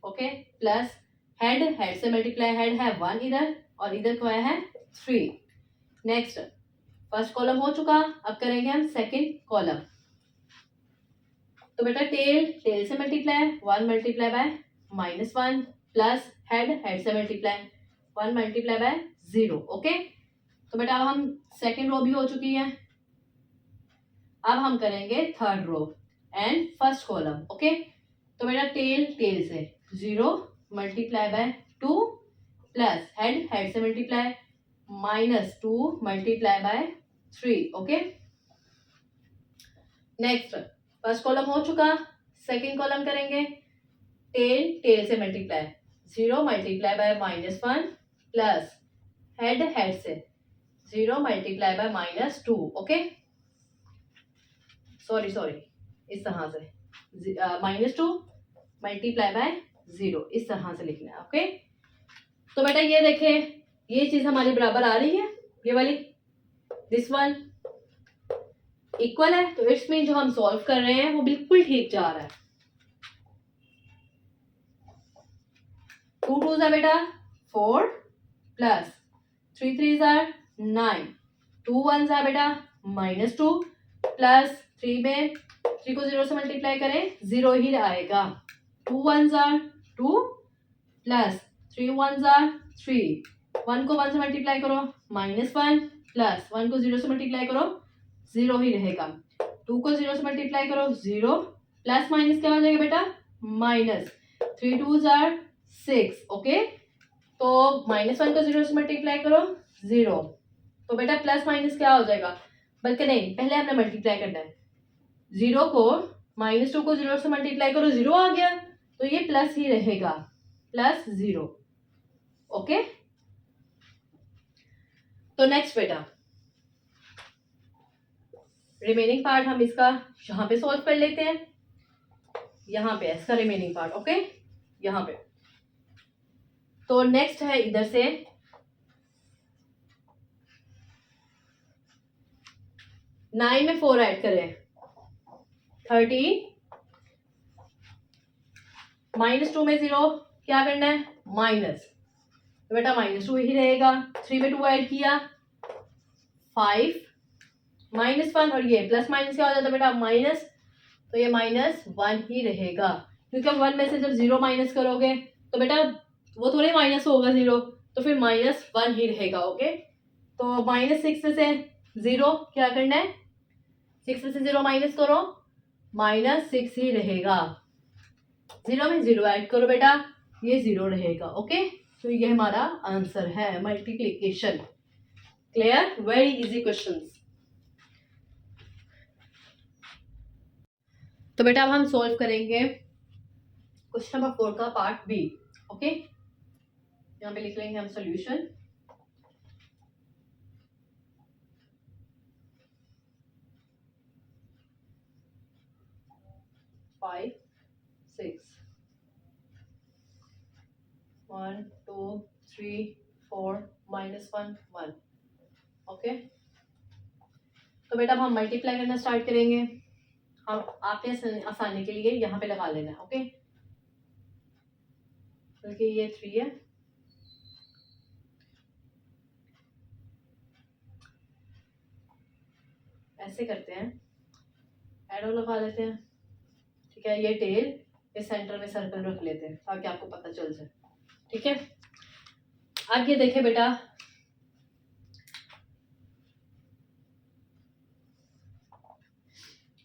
ओके, प्लस हेड हेड से मल्टीप्लाई, हेड है 1 इधर और इधर क्या है 3। नेक्स्ट फर्स्ट कॉलम हो चुका, अब करेंगे हम सेकंड कॉलम। तो बेटा टेल टेल से multiply 1 multiply by -1 plus head head से मल्टीप्लाई 1 मल्टीप्लाई बाय 0। ओके, तो बेटा अब हम सेकंड रो भी हो चुकी है, अब हम करेंगे third row and first column. Okay, तो बेटा टेल टेल से 0 multiply by 2 plus head head से multiply -2 multiply by 3। Okay, next first column हो चुका, सेकंड कॉलम करेंगे, टेल टेल से multiply 0 multiply by -1 plus head head से 0 मल्टीप्लाई बाय -2। ओके, सॉरी इस तरह से -2 मल्टीप्लाई बाय 0, इस तरह से लिखना है। ओके, तो बेटा ये देखें, ये चीज हमारी बराबर आ रही है, ये वाली दिस वन इक्वल है, तो इट्स मीन जो हम सॉल्व कर रहे हैं वो बिल्कुल ठीक जा रहा है। 2 2s है बेटा 4 प्लस 3 3s are 9, 2 1s है बेटा -2 प्लस 3 में 3 को 0 से मल्टीप्लाई करें 0 ही आएगा। 2 1s are 2 plus 3 1s are 3, 1 को 1 से मल्टीप्लाई करो -1 प्लस 1 को 0 से मल्टीप्लाई करो 0 ही रहेगा। 2 को 0 से मल्टीप्लाई करो 0 प्लस माइनस क्या हो जाएगा बेटा माइनस, 3 2s are 6। ओके, तो -1 को 0 से मल्टीप्लाई करो 0, तो बेटा प्लस माइनस क्या हो जाएगा, बल्कि नहीं पहले हमने मल्टीप्लाई करना है। 0 को -2 को 0 से मल्टीप्लाई करो 0 आ गया, तो ये प्लस ही रहेगा +0। ओके, तो नेक्स्ट बेटा रिमेनिंग पार्ट हम इसका यहाँ पे सॉल्व कर लेते हैं, यहाँ पे इसका रिमेनिंग पार्ट। ओके, यहाँ पे तो नेक्स्ट है इधर से 9 में 4 ऐड करें 30 -2 में 0 क्या करना है माइनस, तो बेटा -2 ही रहेगा। 3 में 2 ऐड किया 5 -1 और ये प्लस माइनस क्या हो जाता है बेटा माइनस, तो ये -1 ही रहेगा, क्योंकि 1 में से जब 0 माइनस करोगे तो बेटा वो थोड़े माइनस होगा 0, तो फिर -1 ही रहेगा। ओके, तो -6 से 0 क्या करना है, 6 से 0 माइनस करो -6 ही रहेगा। 0 में 0 ऐड करो बेटा, ये 0 रहेगा। ओके, तो ये हमारा आंसर है multiplication. Clear, very easy questions. तो बेटा अब हम सॉल्व करेंगे क्वेश्चन नंबर 4 का पार्ट बी। ओके, यहाँ पे लिख लेंगे हम सॉल्यूशन। Five six 1 2 3 4 -1 1। ओके, तो बेटा अब हम मल्टीप्लाई करना स्टार्ट करेंगे। हम आपने आसानी के लिए यहाँ पे लगा लेना है। ओके, बल्कि ये 3 है, ऐसे करते हैं, एरो लगा लेते हैं। ठीक है, ये टेल, ये सेंटर में सर्कल रख लेते हैं ताकि आपको पता चल जाए। ठीक है, अब ये देखे बेटा,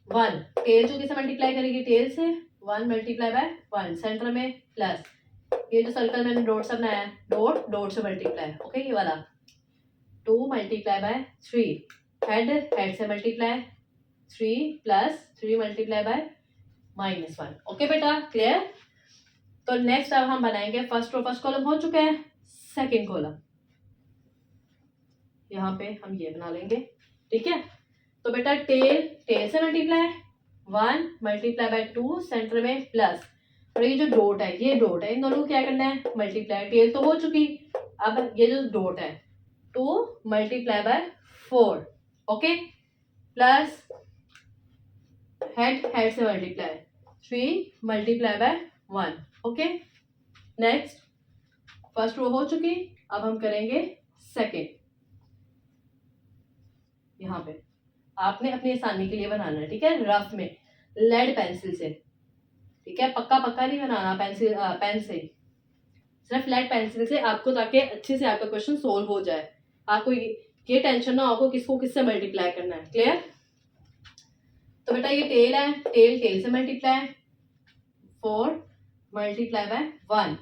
वन टेल जो किसे मल्टीप्लाई करेगी, टेल से 1 मल्टीप्लाई बाय 1, सेंटर में प्लस, ये जो सर्कल मैंने डॉट से बनाया है, डॉट डॉट से मल्टीप्लाई। ओके, ये वाला 2 मल्टीप्लाई बाय 3, हेड हेड से multiply 3 plus 3 multiply by -1। Okay बेटा, क्लियर। तो नेक्स्ट अब हम बनाएंगे फर्स्ट रो। फर्स्ट कॉलम हो चुका है, सेकंड कॉलम यहाँ पे हम ये बना लेंगे। ठीक है, तो बेटा टेल टेल से मल्टीप्लाई 1 मल्टीप्लाई बाय 2, सेंटर में प्लस, और ये जो डॉट है, ये डॉट है, इन दोनों को क्या करना है, मल्टीप्लाई। टेल तो हो चुकी, अब ये जो डॉट है 2 multiply by 4। Okay, plus head head से multiply 3 multiply by 1। Okay, next first row हो चुकी, अब हम करेंगे सेकेंड। यहाँ पे आपने अपनी आसानी के लिए बनाना है। ठीक है, रफ में लेड पेंसिल से। ठीक है, पक्का पक्का नहीं बनाना पेंसिल पेन से, सिर्फ लेड पेंसिल से आपको, ताकि अच्छे से आपका क्वेश्चन सोल्व हो जाए। आपको ये टेंशन ना हो आपको किसको किससे मल्टीप्लाई करना है। क्लियर। तो बेटा ये टेल है, टेल टेल से मल्टीप्लाई 4 मल्टीप्लाई बाय 1।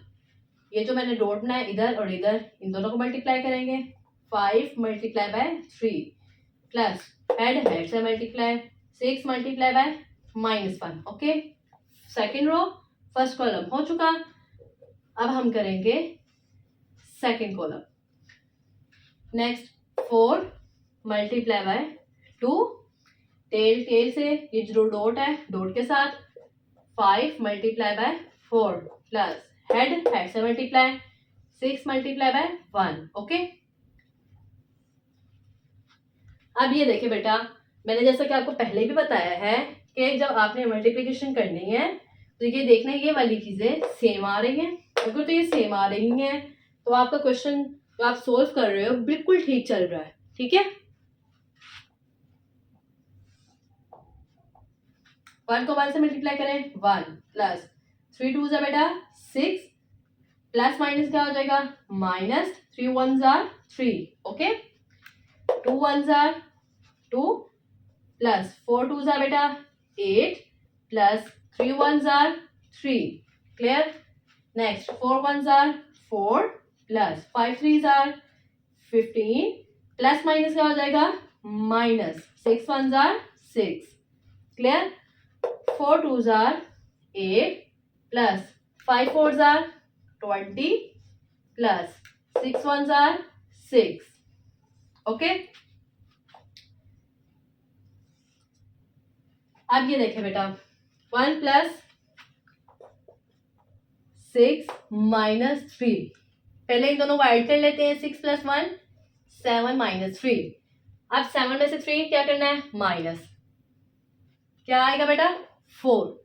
ये जो मैंने डॉट बनाया इधर और इधर, इन दोनों को मल्टीप्लाई करेंगे 5 multiply by 3 plus head head से multiply 6 multiply by -1। Okay, second row first column हो चुका, अब हम करेंगे second column. Next 4 multiply by 2, tail tail से ये जो डॉट है डॉट के साथ 5 multiply by 4 plus head head से मल्टीप्लाई 6 मल्टीप्लाई बाय 1। ओके, अब ये देखिए बेटा, मैंने जैसा कि आपको पहले भी बताया है कि जब आपने मल्टीप्लिकेशन करनी है तो ये देखना है ये वाली चीजें सेम आ रही हैं। अगर तो ये सेम आ रही हैं तो आपका क्वेश्चन जो आप सोल्व कर रहे हो बिल्कुल ठीक चल रहा है। ठीक है, 1 को 1 से मल्टीप्लाई करें 1 प्लस 3 2 जा बेटा 6 प्लस माइनस क्या हो जाएगा, minus 3 1 jar 3। Okay, 2 1 jar 2 plus 4 2 jar बेटा 8 plus 3 1 jar 3। Clear. Next 4 1 jar 4 plus 5 3 jar 15 plus minus क्या हो जाएगा, minus 6 1 jar 6। Clear. 4 2 jar 8 plus 5 4 jar 20 plus 6 1 jar 6। Okay, अब ये देखें बेटा 1 प्लस 6 माइनस 3, पहले इन दोनों को ऐड कर लेते हैं। 6 प्लस 1 7 माइनस 3। अब 7 में से 3 क्या करना है, माइनस, क्या आएगा बेटा 4।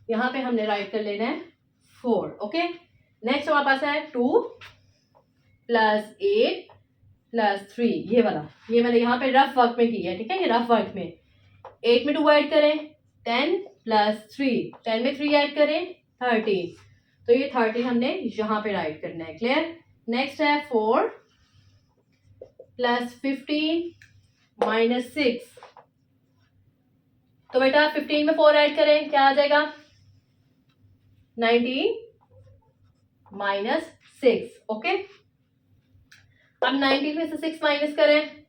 यहाँ पे हमने राइट कर लेना है 4। ओके, नेक्स्ट हमारे पास है 2 प्लस 8 प्लस 3, ये वाला, ये मैंने यहाँ पे रफ वर्क में किया है। ठीक है, ये रफ वर्क में 8 में 2 ऐड करें 10 प्लस 3, 10 में 3 ऐड करें 13, तो ये 13 हमने यहाँ पे राइट करना है। क्लियर। नेक्स्ट है 4 प्लस 15 माइनस 6, तो बेटा 15 में 4 ऐड करें क्या आ जाएगा, 19 माइनस 6. ओके, अब 19 में से 6 माइनस करें,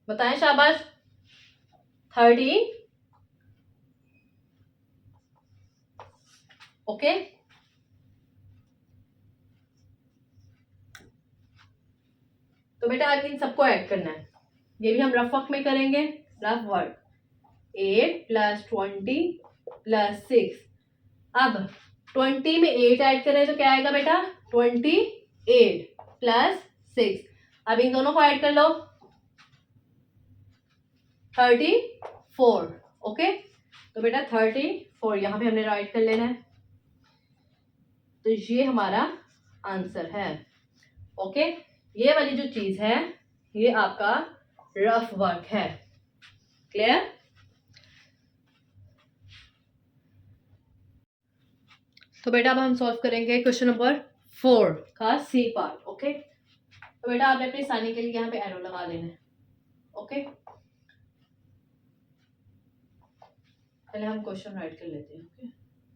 बताएं शाबाश। 13. ओके, तो बेटा अब इन सबको ऐड करना है, ये भी हम रफ वर्क में करेंगे। Rough work 8 + 20 + 6। अब 20 में 8 ऐड करें तो क्या आएगा बेटा, 28 + 6। अब इन दोनों को ऐड कर लो, 34। ओके, तो बेटा 34 यहां पे हमने राइट कर लेना है, तो ये हमारा आंसर है। ओके, ये वाली जो चीज है ये आपका रफ वर्क है। क्लियर? तो बेटा अब हम सॉल्व करेंगे क्वेश्चन नंबर 4 का सी पार्ट। ओके, तो बेटा आपने अपनी आसानी के लिए यहाँ पे एरो लगा देना है। ओके, पहले हम क्वेश्चन राइट कर लेते हैं, ओके,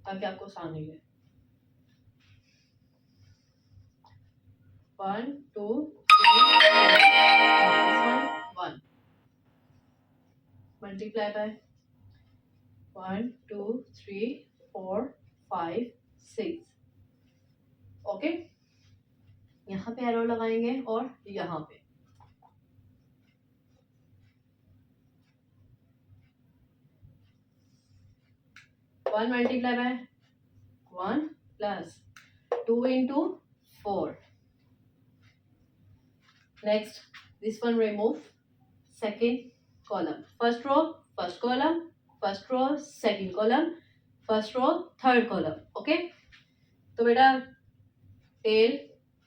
ताकि आपको आसानी लगे। 1 2 3 1 मल्टीप्लाई बाय 1 2 3 4 5 6। ओके, यहाँ पे एरो लगाएंगे और यहाँ पे 1 multiply by 1 plus 2 into 4. Next, this one remove. Second column. First row, first column. First row, second column. First row, third column. Okay? तो बेटा टेल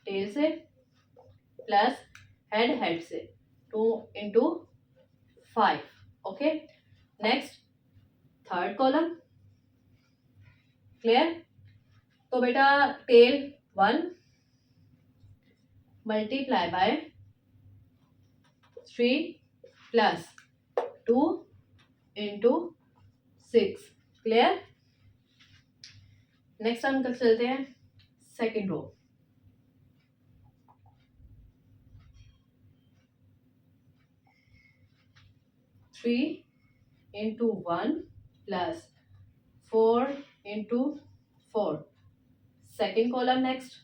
टेल से प्लस हेड हेड से 2 into 5. Okay, next third column. Clear? तो बेटा tail 1 multiply by 3 plus 2 into 6. Clear? Next हम तक चलते हैं second row. Three into 1 plus 4 into 4. Second column next.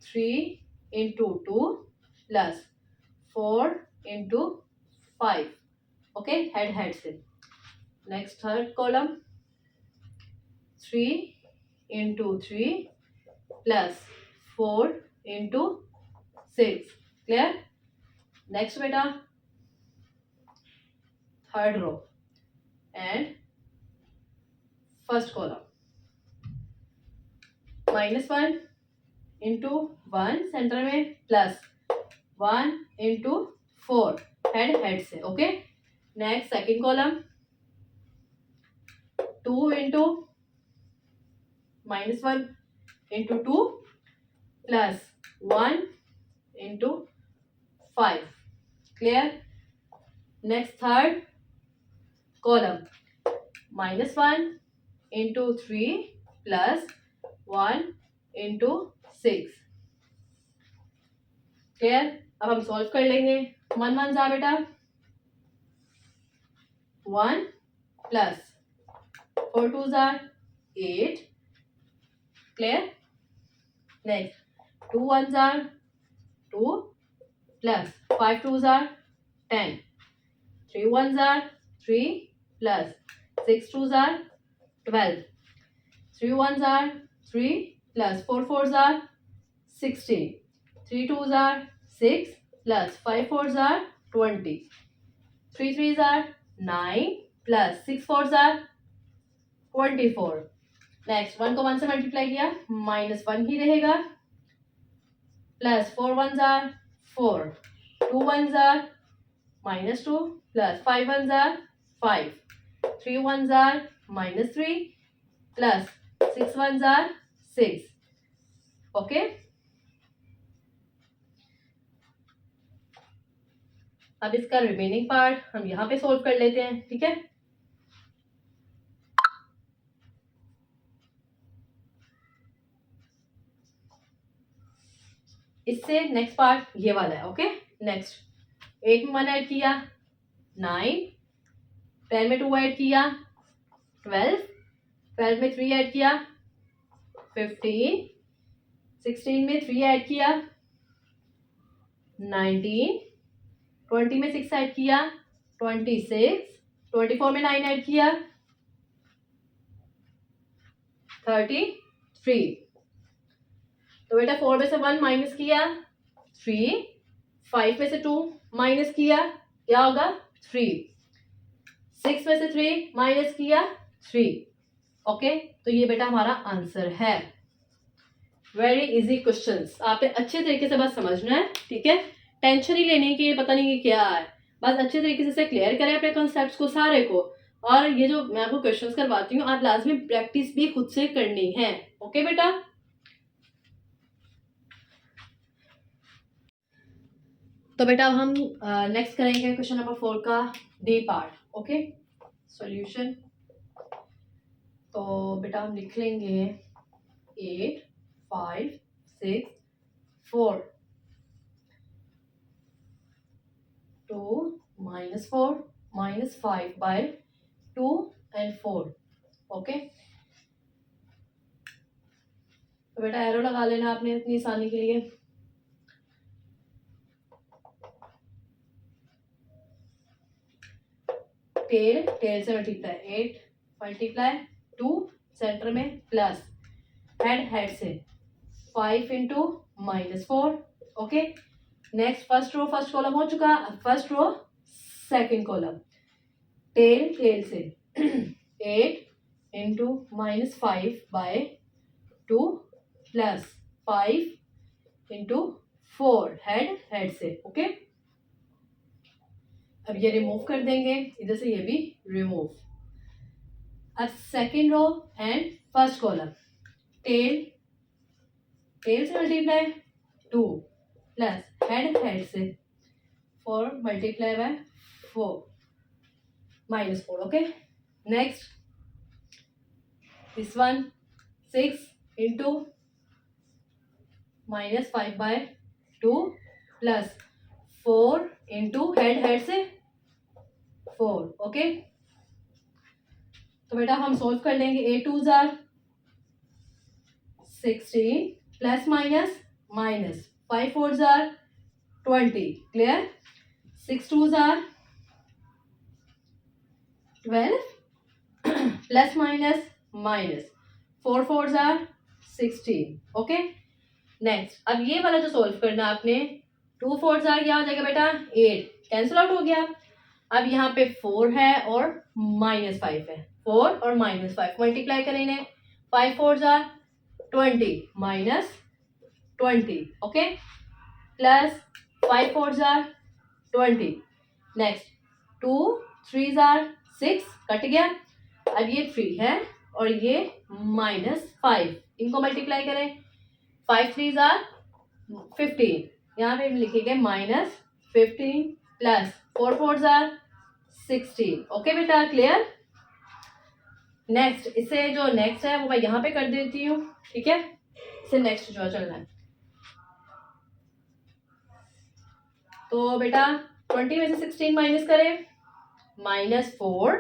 3 into 2 plus 4 into 5. Okay, head head से. Next third column. 3 into 3 plus 4 into 6. Clear? Next beta. Third row and first column. -1 into 1 centre में plus 1 into 4 head head से। Okay, next second column 2 into -1 into 2 plus 1 into 5। Clear? Next third column -1 into 3 plus 1 into 6। Clear? अब हम solve कर लेंगे। 1 1 जा बेटा 1 plus 4 2 जा 8। Clear? Next 2 1 जा 2 प्लस 5 2 जा 10। 3 1 जा 3 प्लस 6 2 जा 12। 3 1 are 3 plus 4 4s are 16. 3 2s are 6 plus 5 4s are 20. 3 3s are 9 plus 6 4s are 24. Next 1 को 1 से मल्टीप्लाई किया -1 ही रहेगा plus 4 1s are 4. 2 1s are -2 plus 5 1s are 5. 3 1s are -3 plus 6 1s are 6. Okay, अब इसका remaining part हम यहां पे solve कर लेते हैं। ठीक है, इससे नेक्स्ट पार्ट ये वाला है। ओके, नेक्स्ट 8 में 1 ऐड किया 9, 10 में 2 ऐड किया 12, 12 में 3 ऐड किया 15, 16 में 3 ऐड किया 19, 20 में 6 ऐड किया 26, 24 में 9 ऐड किया 33। तो बेटा 4 में से 1 माइनस किया 3, 5 में से 2 माइनस किया क्या होगा 3, 6 में से 3 माइनस किया 3। ओके, तो ये बेटा हमारा आंसर है। वेरी इजी क्वेश्चंस, आपने अच्छे तरीके से बस समझना है, ठीक है। टेंशन ही लेने की पता नहीं कि क्या है, बस अच्छे तरीके से क्लियर करें अपने कॉन्सेप्ट्स को सारे को। और ये जो मैं आपको क्वेश्चंस करवाती हूँ आप लाजमी प्रैक्टिस भी खुद से करनी है। ओके बेटा, तो बेटा अब हम नेक्स्ट करेंगे क्वेश्चन नंबर 4 का डी पार्ट। Okay, solution. तो बेटा हम लिख लेंगे 8, 5, 6, 4, 2 minus 4 minus 5 by 2 and 4। Okay, तो बेटा एरो लगा लेना आपने इतनी आसानी के लिए। टेल, टेल से मल्टीप्लाई 8 मल्टीप्लाई 2 सेंटर में प्लस, हेड, हेड से 5 into -4। Okay, next first row first column हो चुका, first row second column. Tail, tail से 8 into -5 by 2 plus 5 into 4, head, head से। ओके, अब ये रिमूव कर देंगे, इधर से ये भी रिमूव। अब second row and first column, tail, tail से मल्टीप्लाई 2 प्लस हेड, हेड से 4 multiply by 4 -4। Okay, next this one 6 into -5 by 2 plus 4 into head, head से 4। ओके, तो बेटा हम सोल्व कर लेंगे। 8 2 jar 16 plus minus minus, 5 4 jar 20, clear. 6 2 jar 12 plus minus minus, 4 4 jar 16। Okay, next अब ये वाला जो सोल्व करना आपने, 2 4 जार क्या हो जाएगा बेटा 8, कैंसिल आउट हो गया। अब यहाँ पे 4 है और -5 है, 4 और -5 मल्टीप्लाई करें इन्हें, 5 4 jar 20 -20। Okay, plus 5 4 jar 20, next 2 3 jar 6 cut गया। अब ये 3 है और ये -5, इनको मल्टीप्लाई करें, 5 3 जार 15, यहाँ पे लिखेंगे -15 प्लस 4 4 जार 16। ओके बेटा, क्लियर। नेक्स्ट इसे जो नेक्स्ट है वो मैं यहाँ पे कर देती हूँ, ठीक है। इसे नेक्स्ट जो चलना है, तो बेटा 20 में से 16 माइनस करें, -4,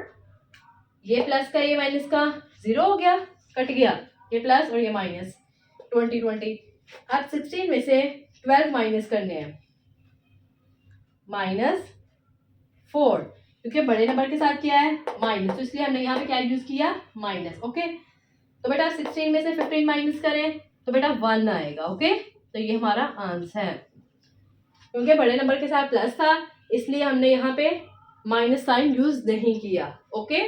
ये प्लस का ये माइनस का 0 हो गया, कट गया, ये प्लस और ये माइनस, 20 20। अब 16 में से 12 माइनस करने हैं, -4, क्योंकि बड़े नंबर के साथ क्या है माइनस, तो इसलिए हमने यहाँ पे क्या यूज किया माइनस। ओके, तो बेटा 16 में से 15 माइनस करें तो बेटा 1 आएगा। ओके, तो ये हमारा आंसर है, क्योंकि बड़े नंबर के साथ प्लस था इसलिए हमने यहाँ पे माइनस साइन यूज नहीं किया। ओके,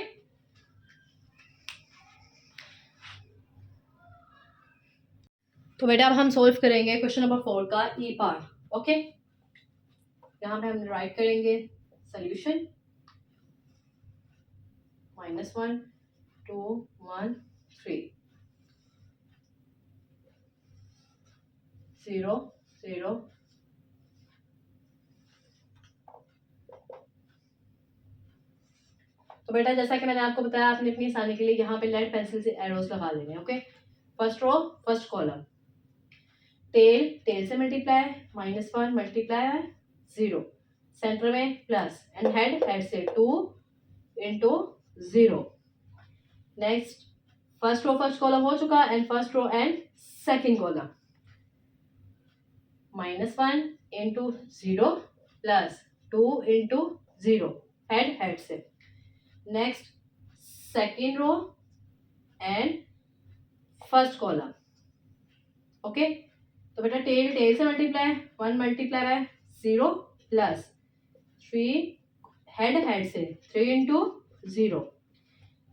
तो बेटा अब हम सोल्व करेंगे क्वेश्चन नंबर 4 का ई पार्ट। ओके, यहाँ पे हम राइट करेंगे सोल्यूशन, -1 2 1 3 0 0। तो बेटा जैसा कि मैंने आपको बताया, आपने अपनी आसानी के लिए यहाँ पे लेड पेंसिल से एरोस लगा लेने। Okay, first row first column, tail से मल्टीप्लाई, -1 मल्टीप्लाई बाय 0, सेंटर में प्लस, एंड हेड से 2 into 0। Next first row first column हो चुका, and first row and second column, -1 into 0 plus 2 into 0, head से। Next second row and first column. Okay, तो बेटा tail से multiply, 1 multiply by 0 plus 3, head से 3 into 0।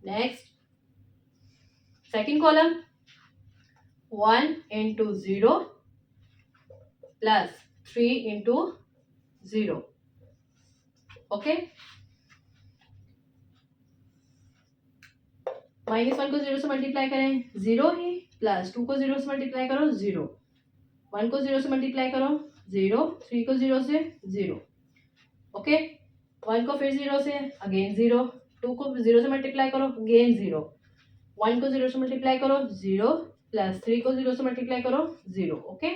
Next second column, 1 into 0 plus 3 into 0। Okay, -1 को 0 से multiply करें 0 ही, plus 2 को 0 से मल्टीप्लाई करो 0, 1 को 0 से मल्टीप्लाई करो 0, 3 को 0 से 0। ओके, 1 को फिर 0 से अगेन 0, 2 को 0 से मल्टीप्लाई करो अगेन 0, 1 को 0 से मल्टीप्लाई करो 0, प्लस 3 को 0 से मल्टीप्लाई करो 0। ओके,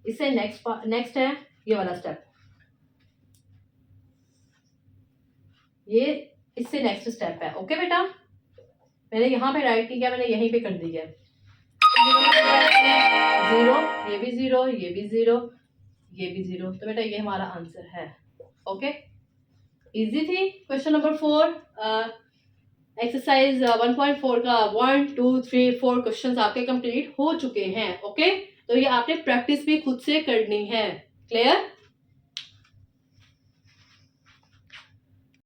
इससे नेक्स्ट है ये वाला स्टेप, ये इससे नेक्स्ट स्टेप है। ओके बेटा, मैंने यहाँ पे राइट नहीं किया, मैंने यहीं पे कर दिया 0, ये भी 0, ये भी 0, ये भी 0। तो बेटा ये हमारा आंसर है। ओके, इजी थी। क्वेश्चन नंबर 4, एक्सरसाइज 1.4 का 1, 2, 3, 4 क्वेश्चंस आपके कंप्लीट हो चुके हैं। ओके, तो ये आपने प्रैक्टिस भी खुद से करनी है। क्लियर?